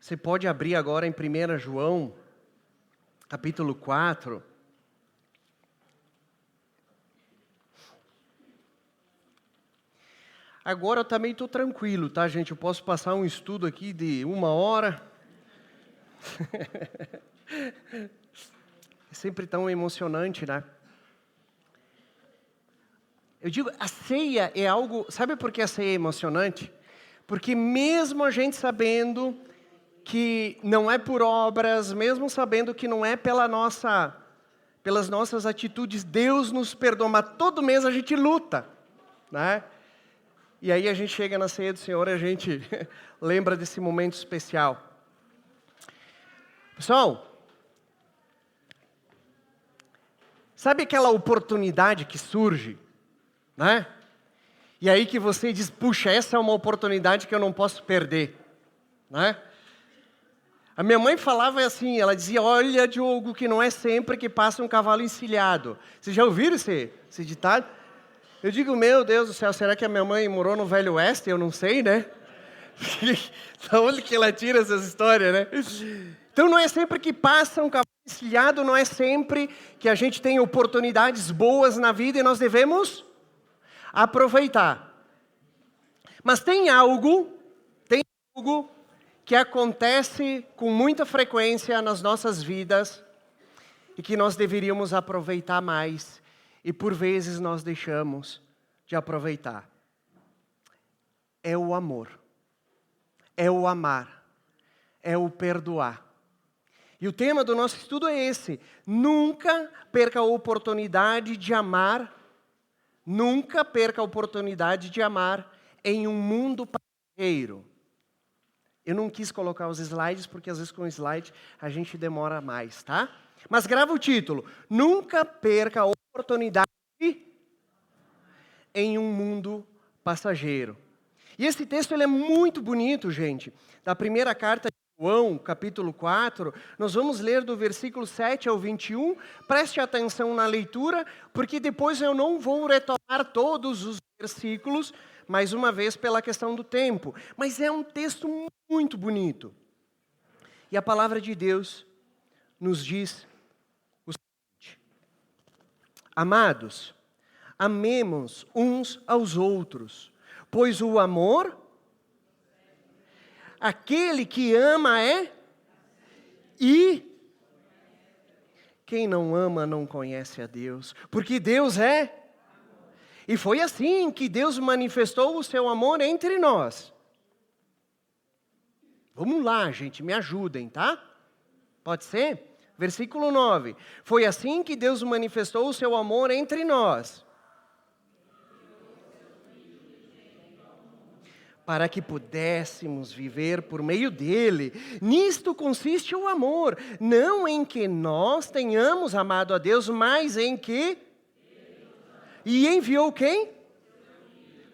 Você pode abrir agora em 1 João, capítulo 4. Agora eu também estou tranquilo, tá, gente? Eu posso passar um estudo aqui de 1 hora. É sempre tão emocionante, né? Eu digo, a ceia é algo... Sabe por que a ceia é emocionante? Porque mesmo a gente sabendo que não é por obras, mesmo sabendo que não é pelas nossas atitudes, Deus nos perdoa, mas todo mês a gente luta, né? E aí a gente chega na ceia do Senhor e a gente lembra desse momento especial. Pessoal, sabe aquela oportunidade que surge, né? E aí que você diz, puxa, essa é uma oportunidade que eu não posso perder, né? A minha mãe falava assim, ela dizia, olha, Diogo, que não é sempre que passa um cavalo encilhado. Vocês já ouviram esse ditado? Eu digo, meu Deus do céu, será que a minha mãe morou no Velho Oeste? Eu não sei, né? Da onde que ela tira essas histórias, né? Então não é sempre que passa um cavalo encilhado, não é sempre que a gente tem oportunidades boas na vida e nós devemos aproveitar. Mas tem algo que acontece com muita frequência nas nossas vidas e que nós deveríamos aproveitar mais e por vezes nós deixamos de aproveitar. É o amor, é o amar, é o perdoar. E o tema do nosso estudo é esse: nunca perca a oportunidade de amar, nunca perca a oportunidade de amar em um mundo passageiro. Eu não quis colocar os slides, porque às vezes com o slide a gente demora mais, tá? Mas grava o título. Nunca perca a oportunidade em um mundo passageiro. E esse texto ele é muito bonito, gente. Da primeira carta de João, capítulo 4, nós vamos ler do versículo 7 ao 21. Preste atenção na leitura, porque depois eu não vou retomar todos os versículos, mais uma vez pela questão do tempo. Mas é um texto muito bonito. E a palavra de Deus nos diz o seguinte: amados, amemos uns aos outros, pois o amor, aquele que ama e quem não ama não conhece a Deus, porque Deus é. E foi assim que Deus manifestou o seu amor entre nós. Vamos lá, gente, me ajudem, tá? Pode ser? Versículo 9. Foi assim que Deus manifestou o seu amor entre nós, para que pudéssemos viver por meio dele. Nisto consiste o amor, não em que nós tenhamos amado a Deus, mas em que... E enviou quem?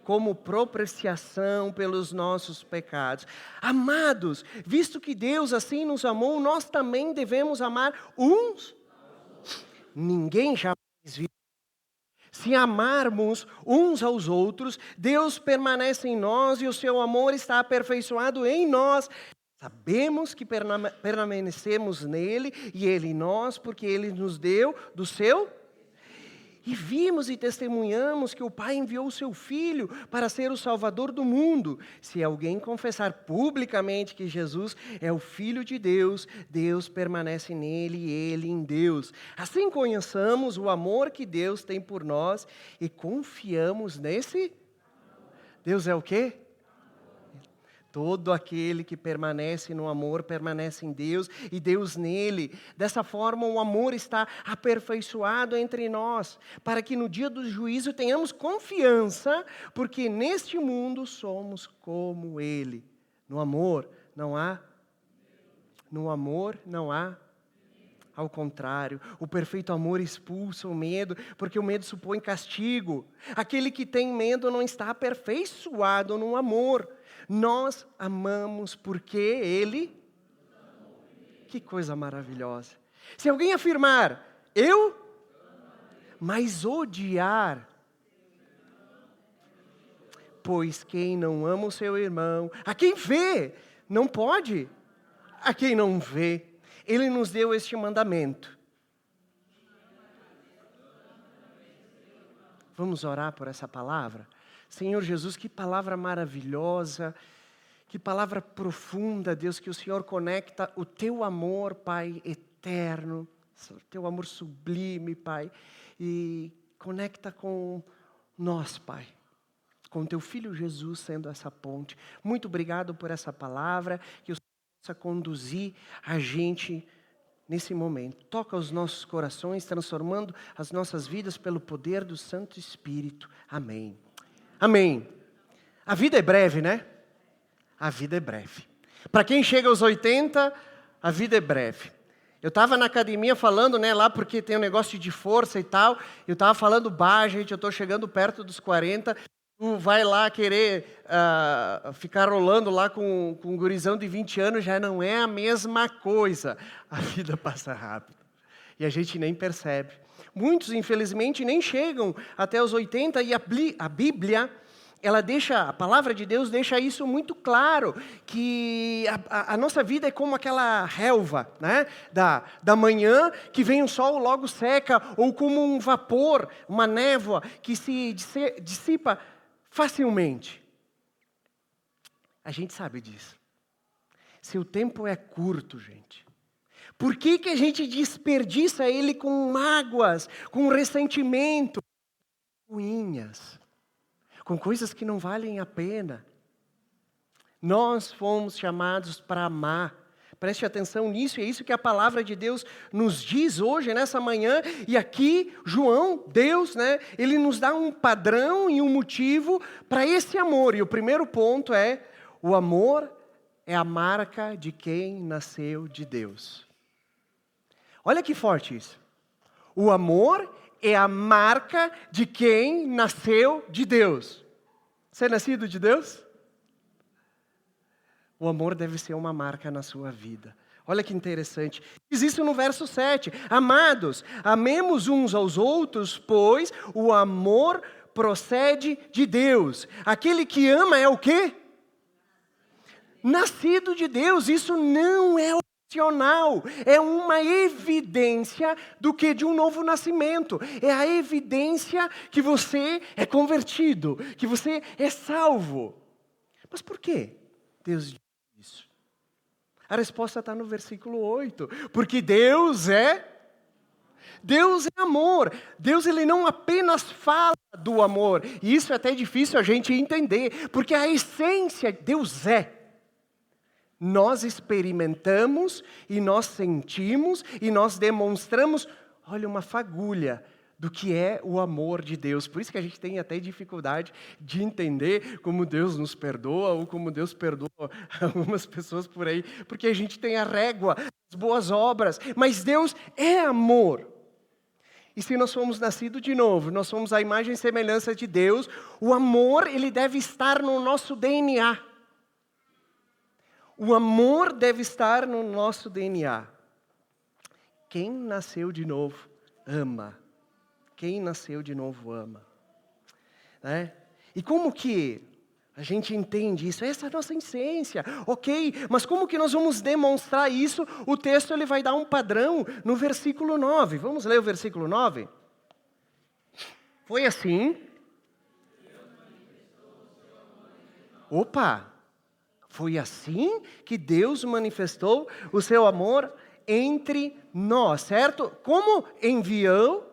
Como propiciação pelos nossos pecados. Amados, visto que Deus assim nos amou, nós também devemos amar uns. Ninguém jamais viu. Se amarmos uns aos outros, Deus permanece em nós e o seu amor está aperfeiçoado em nós. Sabemos que permanecemos nele e ele em nós, porque ele nos deu do seu. E vimos e testemunhamos que o Pai enviou o seu Filho para ser o Salvador do mundo. Se alguém confessar publicamente que Jesus é o Filho de Deus, Deus permanece nele e ele em Deus. Assim conheçamos o amor que Deus tem por nós e confiamos nesse... Deus é o quê? Todo aquele que permanece no amor, permanece em Deus e Deus nele. Dessa forma, o amor está aperfeiçoado entre nós, para que no dia do juízo tenhamos confiança, porque neste mundo somos como Ele. No amor não há. Ao contrário, o perfeito amor expulsa o medo, porque o medo supõe castigo. Aquele que tem medo não está aperfeiçoado no amor. Nós amamos porque Ele... Que coisa maravilhosa. Se alguém afirmar, eu... Mas odiar... Pois quem não ama o seu irmão, a quem vê, não pode a quem não vê. Ele nos deu este mandamento. Vamos orar por essa palavra? Senhor Jesus, que palavra maravilhosa, que palavra profunda, Deus, que o Senhor conecta o teu amor, Pai, eterno, o teu amor sublime, Pai, e conecta com nós, Pai, com teu Filho Jesus sendo essa ponte. Muito obrigado por essa palavra, que o Senhor possa conduzir a gente nesse momento. Toca os nossos corações, transformando as nossas vidas pelo poder do Santo Espírito. Amém. Amém. A vida é breve, né? A vida é breve. Para quem chega aos 80, a vida é breve. Eu estava na academia falando, né, lá porque tem um negócio de força e tal. Eu estava falando, gente, eu estou chegando perto dos 40. Tu vai lá querer ficar rolando lá com um gurizão de 20 anos, já não é a mesma coisa. A vida passa rápido. E a gente nem percebe. Muitos, infelizmente, nem chegam até os 80 e a Bíblia, a palavra de Deus deixa isso muito claro, que a nossa vida é como aquela relva, né? da manhã, que vem o sol, logo seca, ou como um vapor, uma névoa, que se dissipa facilmente. A gente sabe disso. Seu tempo é curto, gente. Por que a gente desperdiça ele com mágoas, com ressentimento, com unhas, com coisas que não valem a pena? Nós fomos chamados para amar. Preste atenção nisso, e é isso que a palavra de Deus nos diz hoje, nessa manhã. E aqui, João, Deus, né, ele nos dá um padrão e um motivo para esse amor. E o primeiro ponto é: o amor é a marca de quem nasceu de Deus. Olha que forte isso. O amor é a marca de quem nasceu de Deus. Você é nascido de Deus? O amor deve ser uma marca na sua vida. Olha que interessante. Diz isso no verso 7. Amados, amemos uns aos outros, pois o amor procede de Deus. Aquele que ama é o quê? Nascido de Deus. Isso não é opcional. É uma evidência do que de um novo nascimento. É a evidência que você é convertido, que você é salvo. Mas por quê Deus diz isso? A resposta está no versículo 8. Porque Deus é amor. Deus, ele não apenas fala do amor. E isso é até difícil a gente entender. Porque a essência, Deus é. Nós experimentamos e nós sentimos e nós demonstramos, olha, uma fagulha do que é o amor de Deus. Por isso que a gente tem até dificuldade de entender como Deus nos perdoa ou como Deus perdoa algumas pessoas por aí, porque a gente tem a régua das boas obras, mas Deus é amor. E se nós fomos nascidos de novo, nós somos a imagem e semelhança de Deus, o amor, ele deve estar no nosso DNA. O amor deve estar no nosso DNA. Quem nasceu de novo, ama. Quem nasceu de novo, ama. Né? E como que a gente entende isso? Essa é a nossa essência, ok? Mas como que nós vamos demonstrar isso? O texto ele vai dar um padrão no versículo 9. Vamos ler o versículo 9? Foi assim. Opa! Foi assim que Deus manifestou o seu amor entre nós, certo? Como enviou?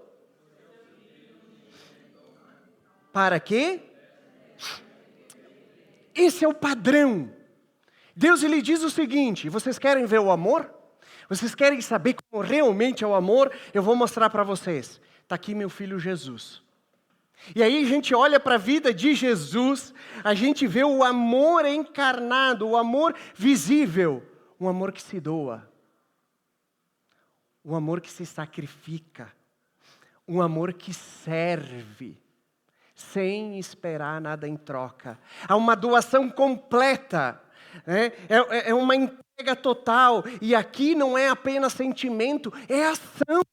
Para quê? Esse é o padrão. Deus ele diz o seguinte: vocês querem ver o amor? Vocês querem saber como realmente é o amor? Eu vou mostrar para vocês. Está aqui meu filho Jesus. E aí a gente olha para a vida de Jesus, a gente vê o amor encarnado, o amor visível, um amor que se doa, um amor que se sacrifica, um amor que serve, sem esperar nada em troca. Há uma doação completa, né? É uma entrega total, e aqui não é apenas sentimento, é ação.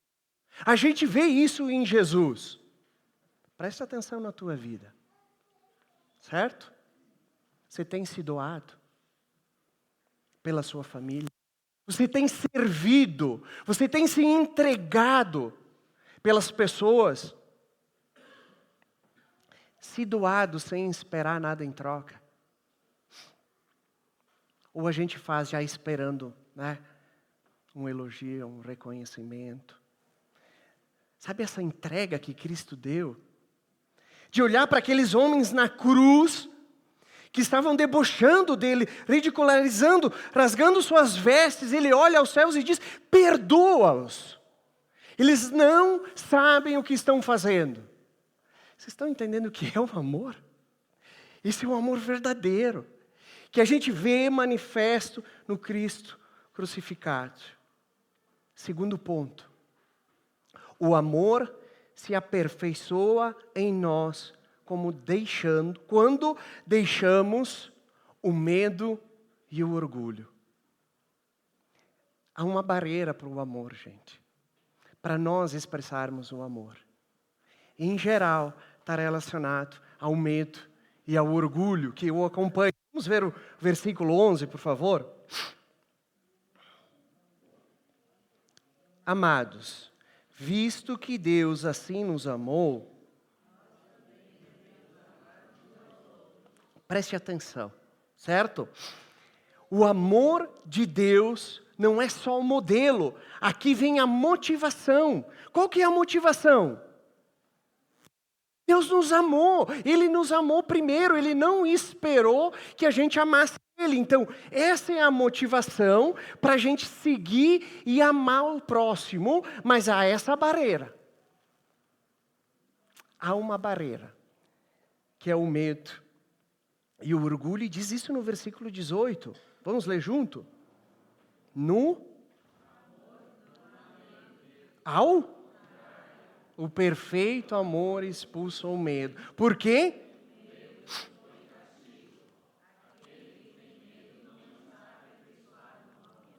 A gente vê isso em Jesus. Presta atenção na tua vida, certo? Você tem se doado pela sua família, Você tem servido, você tem se entregado pelas pessoas, se doado sem esperar nada em troca. Ou a gente faz já esperando, né, um elogio, um reconhecimento. Sabe essa entrega que Cristo deu? De olhar para aqueles homens na cruz, que estavam debochando dele, ridicularizando, rasgando suas vestes. Ele olha aos céus e diz: perdoa-os. Eles não sabem o que estão fazendo. Vocês estão entendendo o que é o amor? Esse é o amor verdadeiro, que a gente vê manifesto no Cristo crucificado. Segundo ponto, o amor se aperfeiçoa em nós quando deixamos o medo e o orgulho. Há uma barreira para o amor, gente, para nós expressarmos o amor. Em geral, está relacionado ao medo e ao orgulho que o acompanha. Vamos ver o versículo 11, por favor. Amados, visto que Deus assim nos amou, preste atenção, certo? O amor de Deus não é só o modelo. Aqui vem a motivação. Qual que é a motivação? Deus nos amou. Ele nos amou primeiro. Ele não esperou que a gente amasse Ele. Então, essa é a motivação para a gente seguir e amar o próximo. Mas há essa barreira. Há uma barreira, que é o medo e o orgulho, e diz isso no versículo 18. Vamos ler junto? O perfeito amor expulsa o medo. Por quê?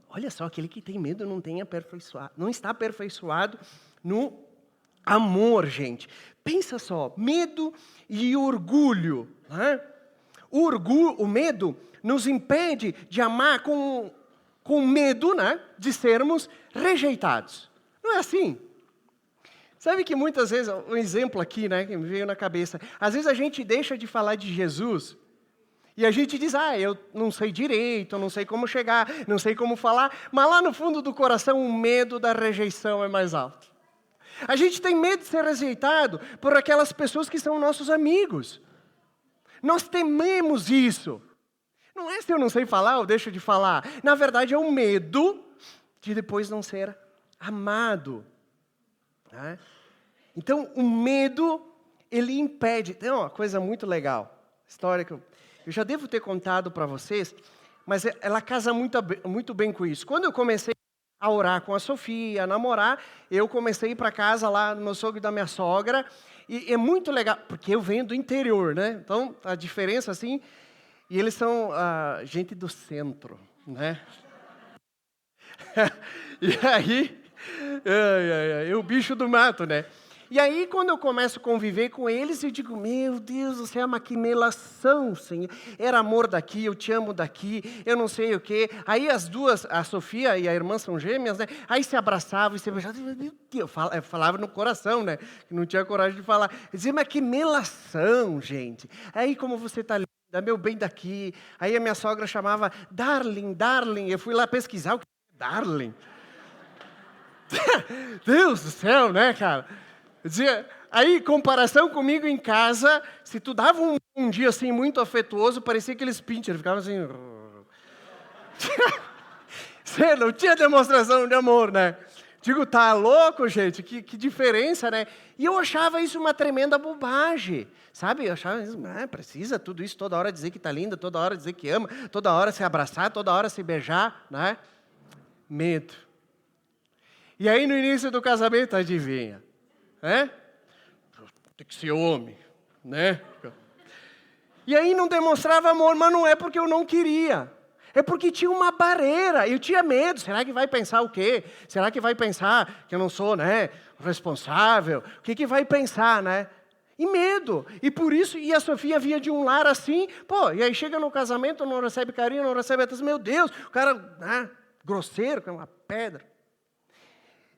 Olha só, aquele que tem medo não está aperfeiçoado no amor, gente. Pensa só, medo e orgulho, né? O medo nos impede de amar com medo, né, de sermos rejeitados. Não é assim? Sabe que muitas vezes, um exemplo aqui, né, que me veio na cabeça, às vezes a gente deixa de falar de Jesus e a gente diz: eu não sei direito, eu não sei como chegar, não sei como falar, mas lá no fundo do coração o medo da rejeição é mais alto. A gente tem medo de ser rejeitado por aquelas pessoas que são nossos amigos. Nós tememos isso. Não é se eu não sei falar ou deixo de falar. Na verdade, é o medo de depois não ser amado. Né? Então, o medo, ele impede. Tem uma coisa muito legal. História que eu já devo ter contado para vocês, mas ela casa muito bem com isso. Quando eu comecei a orar com a Sofia, a namorar, eu comecei a ir para casa lá do meu sogro e da minha sogra. E é muito legal, porque eu venho do interior, né? Então, a diferença assim, e eles são gente do centro, né? E aí, o bicho do mato, né? E aí, quando eu começo a conviver com eles, eu digo: meu Deus do céu, é uma quimelação, Senhor. Era amor daqui, eu te amo daqui, eu não sei o quê. Aí as duas, a Sofia e a irmã são gêmeas, né? Aí se abraçavam e se beijavam. Meu Deus, eu falava no coração, né? Não tinha coragem de falar. Eu dizia: mas que melação, gente. Aí como você está linda, meu bem daqui. Aí a minha sogra chamava Darling, Darling. Eu fui lá pesquisar o que é Darling. Deus do céu, né, cara? Dizia, aí, comparação comigo em casa, se tu dava um dia assim muito afetuoso, parecia aqueles pinchers, ficava assim. Você não tinha demonstração de amor, né? Digo, tá louco, gente? Que diferença, né? E eu achava isso uma tremenda bobagem, sabe? Eu achava isso, precisa tudo isso, toda hora dizer que tá linda, toda hora dizer que ama, toda hora se abraçar, toda hora se beijar, né? Medo. E aí, no início do casamento, adivinha? Tem que ser homem, né? E aí não demonstrava amor, mas não é porque eu não queria. É porque tinha uma barreira, eu tinha medo. Será que vai pensar o quê? Será que vai pensar que eu não sou, né, responsável? O que vai pensar, né? E medo. E por isso, e a Sofia vinha de um lar assim, e aí chega no casamento, não recebe carinho, não recebe atenção. Meu Deus, o cara, grosseiro, que é uma pedra.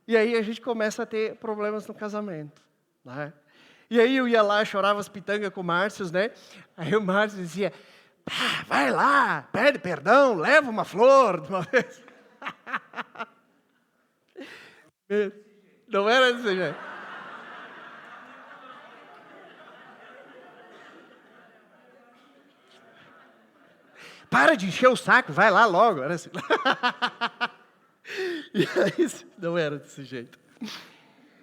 E aí a gente começa a ter problemas no casamento, né? E aí eu ia lá, chorava as pitangas com o Márcio, né? Aí o Márcio dizia, vai lá, pede perdão, leva uma flor de uma vez. Não era desse jeito. Para de encher o saco, vai lá logo. Era assim. E aí, não era desse jeito.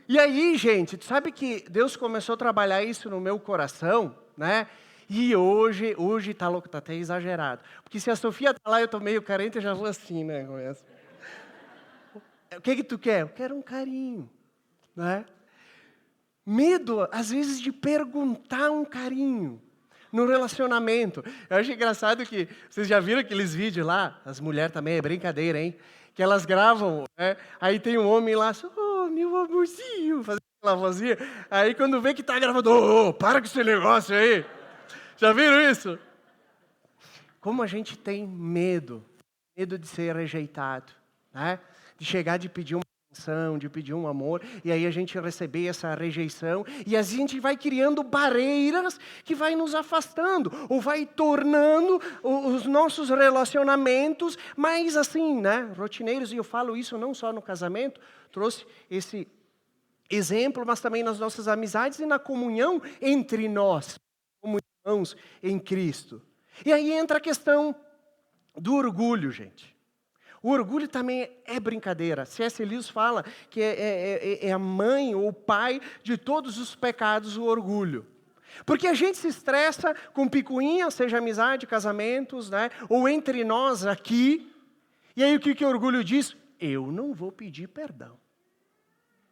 E aí, gente, tu sabe que Deus começou a trabalhar isso no meu coração, né? E hoje tá louco, tá até exagerado. Porque se a Sofia tá lá, eu tô meio carente, eu já vou assim, né? O que tu quer? Eu quero um carinho, né? Medo, às vezes, de perguntar um carinho no relacionamento. Eu acho engraçado que, vocês já viram aqueles vídeos lá? As mulheres também, é brincadeira, hein? Que elas gravam, né? Aí tem um homem lá, oh, meu amorzinho, fazendo aquela vozinha. Aí quando vê que tá gravando, para com esse negócio aí. Já viram isso? Como a gente tem medo de ser rejeitado, né? De chegar, de pedir uma atenção, de pedir um amor, e aí a gente receber essa rejeição, e a gente vai criando barreiras que vai nos afastando, ou vai tornando os nossos relacionamentos mais assim, né, rotineiros, e eu falo isso não só no casamento, trouxe esse exemplo, mas também nas nossas amizades e na comunhão entre nós, como irmãos em Cristo. E aí entra a questão do orgulho, gente. O orgulho também é brincadeira. C.S. Lewis fala que é a mãe ou o pai de todos os pecados, o orgulho. Porque a gente se estressa com picuinha, seja amizade, casamentos, né? Ou entre nós aqui. E aí o que o orgulho diz? Eu não vou pedir perdão.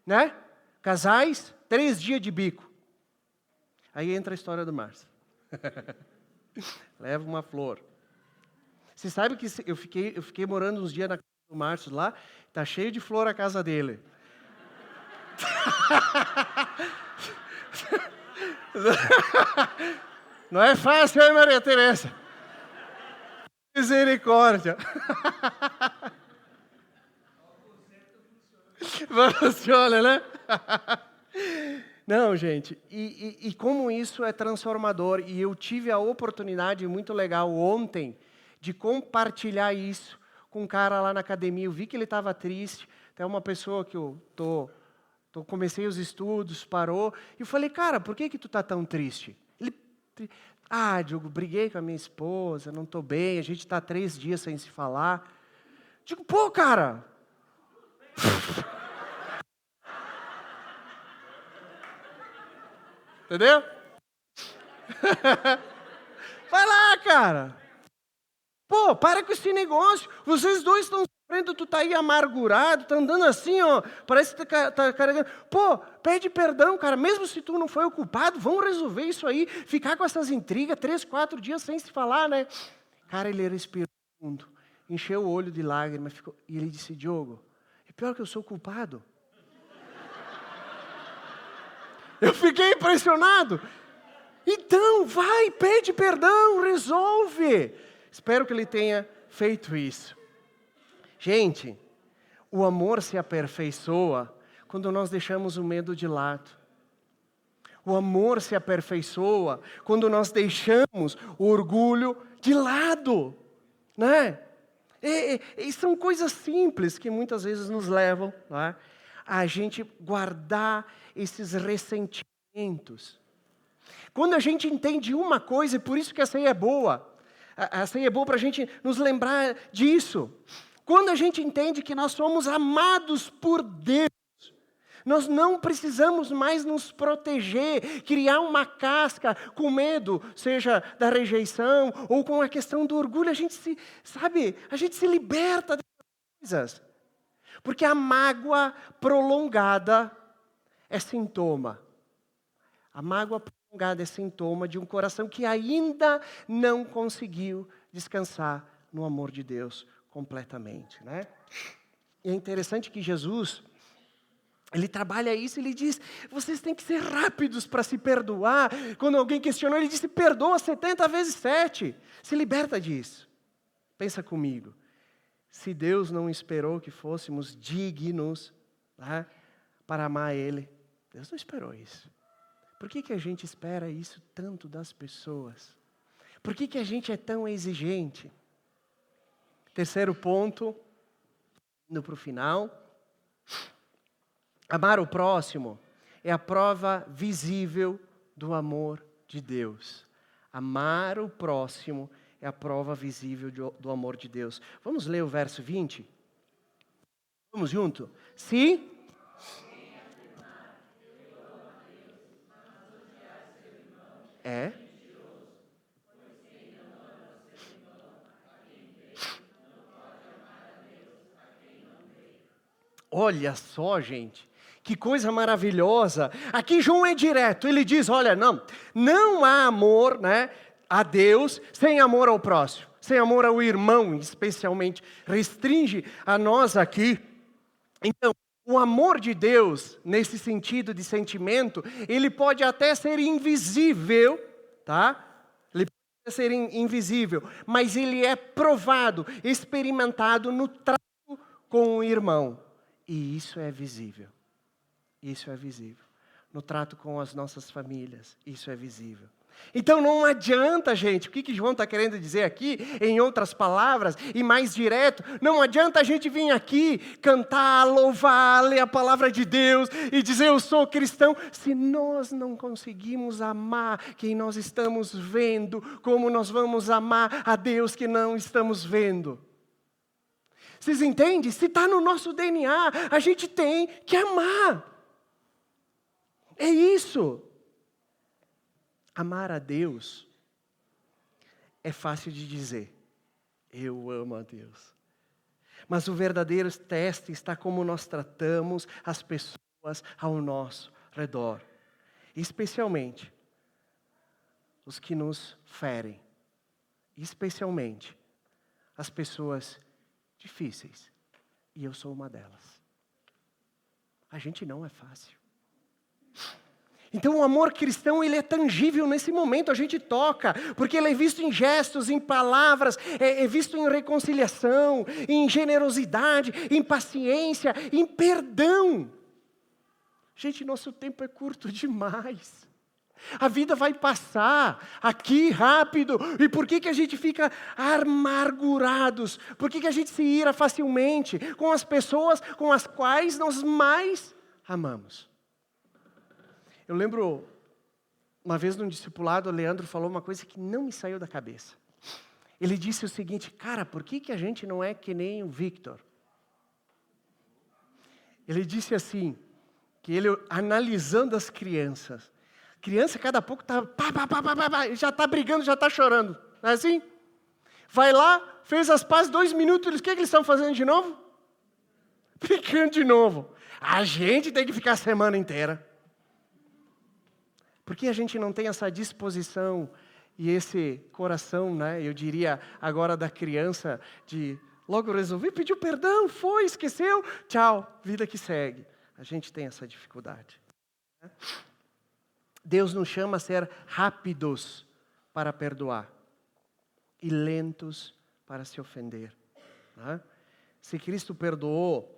Né? Casais, 3 dias de bico. Aí entra a história do Márcio. Leva uma flor. Você sabe que eu fiquei morando uns dias na casa do Márcio lá, tá cheio de flor a casa dele. Não é fácil, hein, Maria Teresa? Misericórdia. Funciona, né? Não, gente, e como isso é transformador, e eu tive a oportunidade muito legal ontem de compartilhar isso com um cara lá na academia. Eu vi que ele estava triste, até uma pessoa que eu comecei os estudos, parou, e eu falei, cara, por que tu tá tão triste? Ele, Diogo, briguei com a minha esposa, não estou bem, a gente está 3 dias sem se falar. Digo, pô, cara... Entendeu? Vai lá, cara. Pô, para com esse negócio. Vocês dois estão sofrendo, tu tá aí amargurado, tá andando assim, ó. Parece que tá carregando. Pô, pede perdão, cara. Mesmo se tu não foi o culpado, vamos resolver isso aí. Ficar com essas intrigas 3, 4 dias sem se falar, né? Cara, ele respirou fundo, encheu o olho de lágrimas, e ele disse, Diogo, é pior que eu sou culpado. Eu fiquei impressionado. Então, vai, pede perdão, resolve. Espero que ele tenha feito isso. Gente, o amor se aperfeiçoa quando nós deixamos o medo de lado. O amor se aperfeiçoa quando nós deixamos o orgulho de lado, né? E são coisas simples que muitas vezes nos levam, né, a gente guardar esses ressentimentos. Quando a gente entende uma coisa, e por isso que a ceia é boa, a ceia é boa para a gente nos lembrar disso. Quando a gente entende que nós somos amados por Deus, nós não precisamos mais nos proteger, criar uma casca com medo, seja da rejeição ou com a questão do orgulho. A gente se liberta dessas coisas. Porque a mágoa prolongada é sintoma. A mágoa prolongada é sintoma de um coração que ainda não conseguiu descansar no amor de Deus completamente, né? E é interessante que Jesus, ele trabalha isso, ele diz, vocês têm que ser rápidos para se perdoar. Quando alguém questionou, ele disse, perdoa 70 vezes 7. Se liberta disso. Pensa comigo. se Deus não esperou que fôssemos dignos, né, para amar Ele? Deus não esperou isso. Por que a gente espera isso tanto das pessoas? Por que a gente é tão exigente? Terceiro ponto, indo para o final. Amar o próximo é a prova visível do amor de Deus. Amar o próximo é a prova visível do amor de Deus. Vamos ler o verso 20? Vamos junto? Se é. Olha só, gente, que coisa maravilhosa. Aqui João é direto, ele diz, olha, não há amor, né, a Deus sem amor ao próximo, sem amor ao irmão, especialmente. Restringe a nós aqui. Então, o amor de Deus, nesse sentido de sentimento, ele pode até ser invisível, tá? Ele pode ser invisível, mas ele é provado, experimentado no trato com o irmão. E isso é visível. Isso é visível. No trato com as nossas famílias, isso é visível. Então não adianta, gente, o que João está querendo dizer aqui, em outras palavras, e mais direto, não adianta a gente vir aqui, cantar, louvar, ler a palavra de Deus e dizer eu sou cristão, se nós não conseguimos amar quem nós estamos vendo, como nós vamos amar a Deus que não estamos vendo? Vocês entendem? Se está no nosso DNA, a gente tem que amar. É isso. Amar a Deus é fácil de dizer. Eu amo a Deus. Mas o verdadeiro teste está como nós tratamos as pessoas ao nosso redor. Especialmente os que nos ferem. Especialmente as pessoas difíceis. E eu sou uma delas. A gente não é fácil. Então o amor cristão, ele é tangível nesse momento, a gente toca, porque ele é visto em gestos, em palavras, é visto em reconciliação, em generosidade, em paciência, em perdão. Gente, nosso tempo é curto demais. A vida vai passar aqui rápido. E por que a gente fica amargurados? Por que a gente se ira facilmente com as pessoas com as quais nós mais amamos? Eu lembro, uma vez num discipulado, o Leandro falou uma coisa que não me saiu da cabeça. Ele disse o seguinte, cara, por que a gente não é que nem o Victor? Ele disse assim, que ele analisando as criança, cada pouco está já está brigando, já está chorando. Não é assim? Vai lá, fez as pazes, 2 minutos, o que eles estão fazendo de novo? Brigando de novo. A gente tem que ficar a semana inteira. Por que a gente não tem essa disposição e esse coração, né? Eu diria agora da criança, de logo resolver, pediu perdão, foi, esqueceu, tchau, vida que segue. A gente tem essa dificuldade. Deus nos chama a ser rápidos para perdoar e lentos para se ofender. Né? Se Cristo perdoou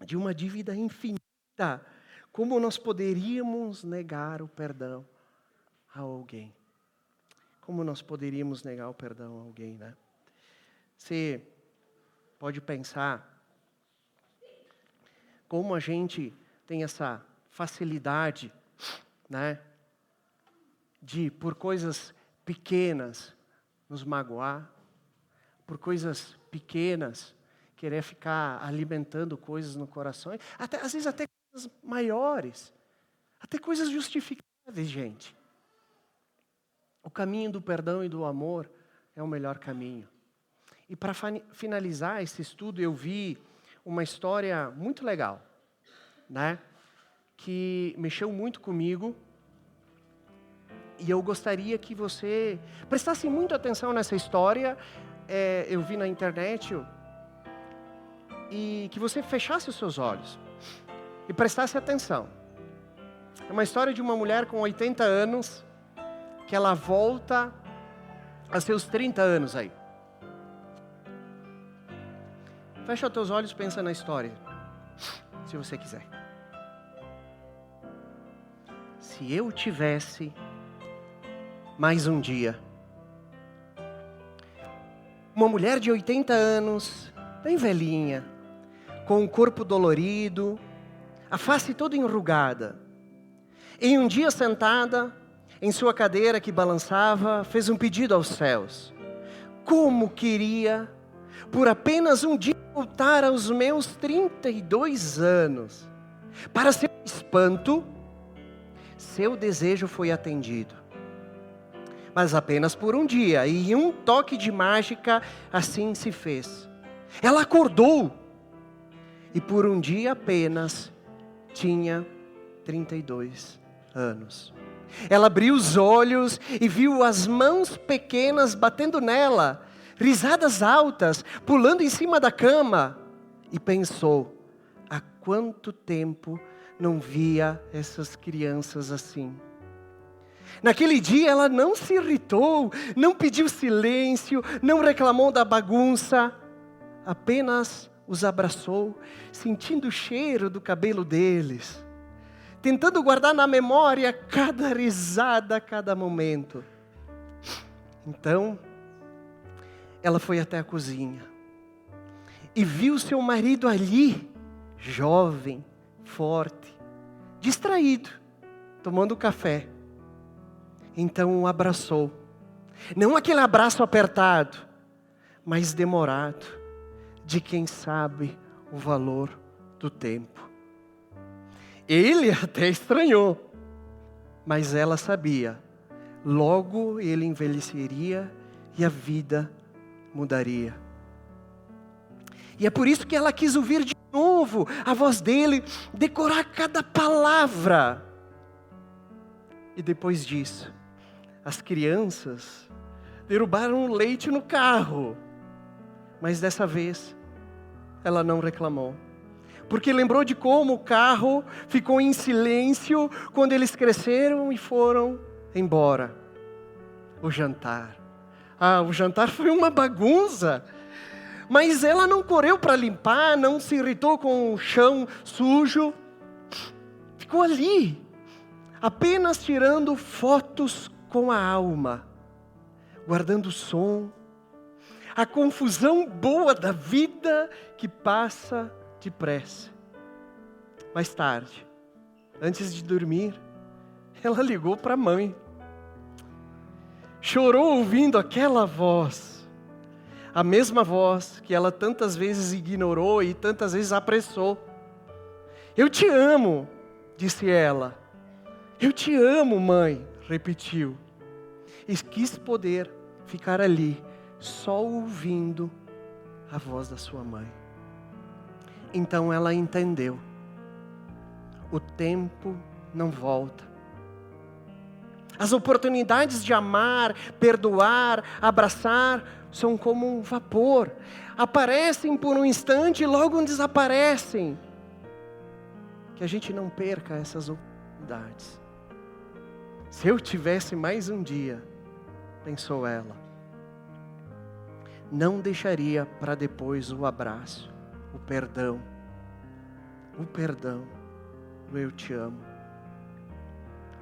de uma dívida infinita, como nós poderíamos negar o perdão a alguém? Como nós poderíamos negar o perdão a alguém, né? Você pode pensar como a gente tem essa facilidade, né, de por coisas pequenas nos magoar, por coisas pequenas querer ficar alimentando coisas no coração, às vezes até coisas maiores, até coisas justificáveis, gente. O caminho do perdão e do amor é o melhor caminho. E para finalizar esse estudo, eu vi uma história muito legal, né, que mexeu muito comigo. E eu gostaria que você prestasse muita atenção nessa história. Eu vi na internet. E que você fechasse os seus olhos e prestasse atenção. É uma história de uma mulher com 80 anos, que ela volta a seus 30 anos aí. Fecha os teus olhos, pensa na história, se você quiser. Se eu tivesse mais um dia, uma mulher de 80 anos, bem velhinha, com o corpo dolorido, a face toda enrugada, em um dia sentada em sua cadeira que balançava, fez um pedido aos céus: como queria, por apenas um dia, voltar aos meus 32 anos. Para seu espanto, seu desejo foi atendido. Mas apenas por um dia, e em um toque de mágica, assim se fez. Ela acordou, e por um dia apenas, tinha 32 anos. Ela abriu os olhos e viu as mãos pequenas batendo nela, risadas altas, pulando em cima da cama, e pensou: há quanto tempo não via essas crianças assim? Naquele dia ela não se irritou, não pediu silêncio, não reclamou da bagunça, apenas os abraçou, sentindo o cheiro do cabelo deles, tentando guardar na memória cada risada, cada momento. Então, ela foi até a cozinha e viu seu marido ali, jovem, forte, distraído, tomando café. Então o abraçou, não aquele abraço apertado, mas demorado, de quem sabe o valor do tempo. Ele até estranhou, mas ela sabia, logo ele envelheceria e a vida mudaria. E é por isso que ela quis ouvir de novo a voz dele, decorar cada palavra. E depois disso, as crianças derrubaram o leite no carro. Mas dessa vez, ela não reclamou. Porque lembrou de como o carro ficou em silêncio quando eles cresceram e foram embora. O jantar. O jantar foi uma bagunça. Mas ela não correu para limpar, não se irritou com o chão sujo. Ficou ali, apenas tirando fotos com a alma, guardando o som, a confusão boa da vida que passa depressa. Mais tarde, antes de dormir, ela ligou para a mãe. Chorou ouvindo aquela voz, a mesma voz que ela tantas vezes ignorou e tantas vezes apressou. Eu te amo, disse ela. Eu te amo, mãe, repetiu. E quis poder ficar ali, só ouvindo a voz da sua mãe. Então ela entendeu. O tempo não volta. As oportunidades de amar, perdoar, abraçar, são como um vapor. Aparecem por um instante e logo desaparecem. Que a gente não perca essas oportunidades. Se eu tivesse mais um dia, pensou ela, não deixaria para depois o abraço, o perdão, o eu te amo.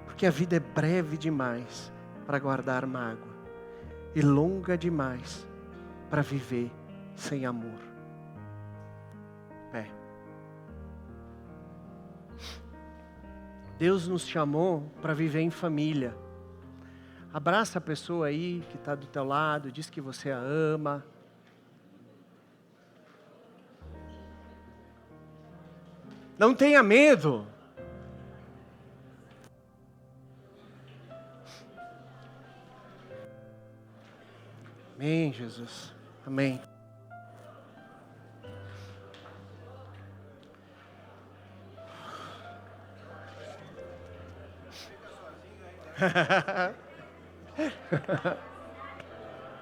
Porque a vida é breve demais para guardar mágoa e longa demais para viver sem amor. Deus nos chamou para viver em família. Abraça a pessoa aí que está do teu lado, diz que você a ama. Não tenha medo. Amém, Jesus. Amém.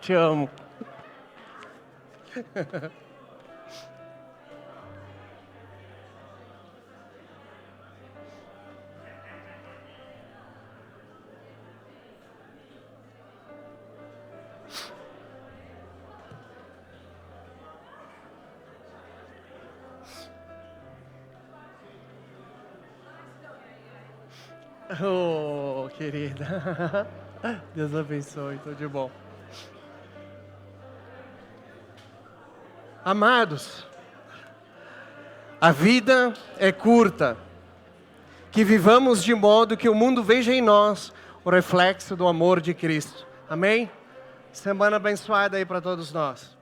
Te amo. Oh, querida. Deus abençoe, tudo de bom. Amados, a vida é curta. Que vivamos de modo que o mundo veja em nós o reflexo do amor de Cristo. Amém? Semana abençoada aí para todos nós.